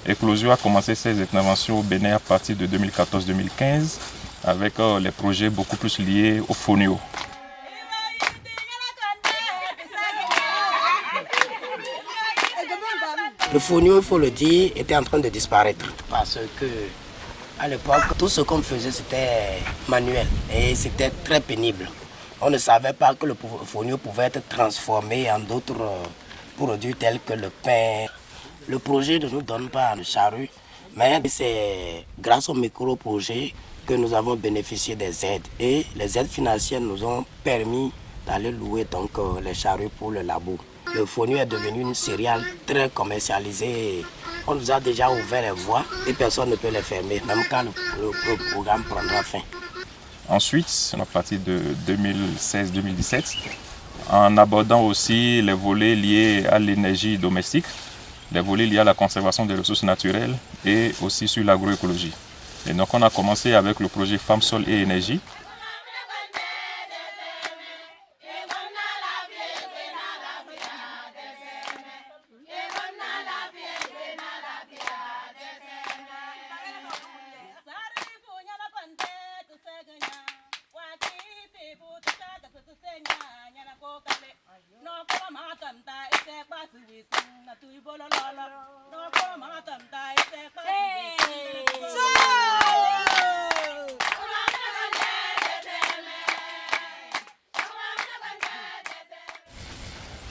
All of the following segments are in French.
Eclosio a commencé ses interventions au Bénin à partir de 2014-2015 avec les projets beaucoup plus liés au fonio. Le fonio, il faut le dire, était en train de disparaître parce que à l'époque, tout ce qu'on faisait, c'était manuel et c'était très pénible. On ne savait pas que le fonio pouvait être transformé en d'autres produits tels que le pain. Le projet ne nous donne pas de charrue, mais c'est grâce au micro-projet que nous avons bénéficié des aides. Et les aides financières nous ont permis d'aller louer donc, les charrues pour le labo. Le fonio est devenu une céréale très commercialisée. On nous a déjà ouvert les voies et personne ne peut les fermer, même quand le programme prendra fin. Ensuite, à partir de 2016-2017, en abordant aussi les volets liés à l'énergie domestique, les volets liés à la conservation des ressources naturelles et aussi sur l'agroécologie. Et donc on a commencé avec le projet Femmes, Sol et Énergie.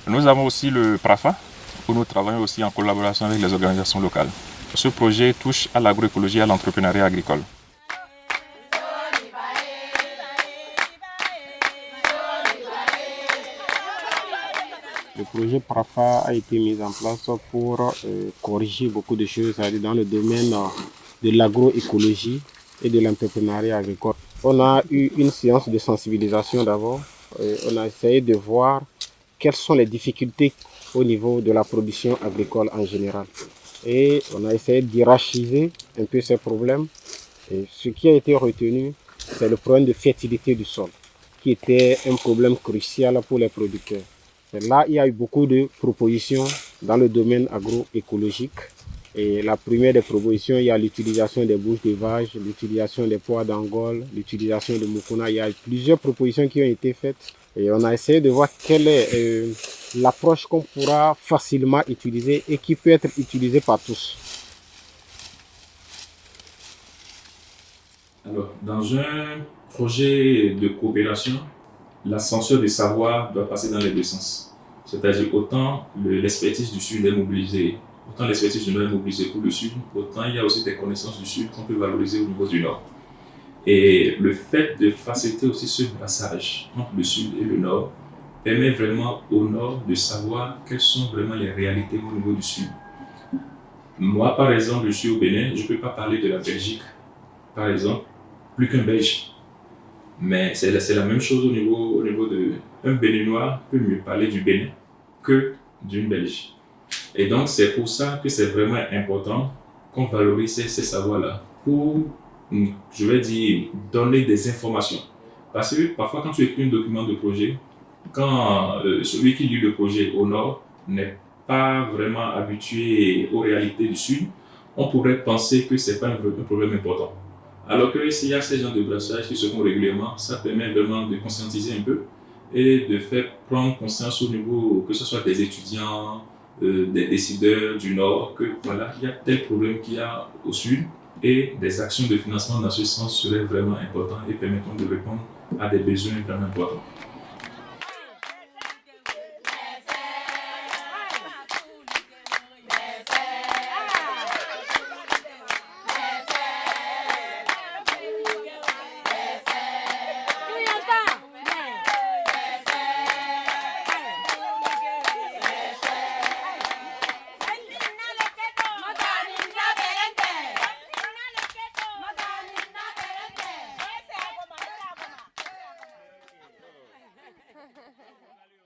Nous avons aussi le PRAFA, où nous travaillons aussi en collaboration avec les organisations locales. Ce projet touche à l'agroécologie et à l'entrepreneuriat agricole. Le projet PRAFA a été mis en place pour corriger beaucoup de choses dans le domaine de l'agroécologie et de l'entrepreneuriat agricole. On a eu une séance de sensibilisation d'abord. On a essayé de voir quelles sont les difficultés au niveau de la production agricole en général. Et on a essayé d'hiérarchiser un peu ces problèmes. Et ce qui a été retenu, c'est le problème de fertilité du sol, qui était un problème crucial pour les producteurs. Et là, il y a eu beaucoup de propositions dans le domaine agroécologique. Et la première des propositions, il y a l'utilisation des bouches de vache, l'utilisation des pois d'Angole, l'utilisation de Mukuna. Il y a plusieurs propositions qui ont été faites. Et on a essayé de voir quelle est l'approche qu'on pourra facilement utiliser et qui peut être utilisée par tous. Alors, dans un projet de coopération, l'ascension des savoirs doit passer dans les deux sens. C'est-à-dire autant l'expertise du Sud est mobilisée, autant l'expertise du Nord est mobilisée pour le Sud, autant il y a aussi des connaissances du Sud qu'on peut valoriser au niveau du Nord. Et le fait de faciliter aussi ce brassage entre le Sud et le Nord permet vraiment au Nord de savoir quelles sont vraiment les réalités au niveau du Sud. Moi, par exemple, je suis au Bénin, je ne peux pas parler de la Belgique, par exemple, plus qu'un Belge. Mais c'est la même chose au niveau de... Un Béninois peut mieux parler du Bénin que d'une Belge. Et donc, c'est pour ça que c'est vraiment important qu'on valorise ces savoirs-là pour, je vais dire, donner des informations. Parce que parfois, quand tu écris un document de projet, quand celui qui lit le projet au Nord n'est pas vraiment habitué aux réalités du Sud, on pourrait penser que ce n'est pas un problème important. Alors que s'il y a ces genres de brassages qui se font régulièrement, ça permet vraiment de conscientiser un peu et de faire prendre conscience au niveau, que ce soit des étudiants, des décideurs du Nord, que voilà, il y a tel problème qu'il y a au Sud et des actions de financement dans ce sens seraient vraiment importantes et permettront de répondre à des besoins vraiment importants. Ha ha ha ha.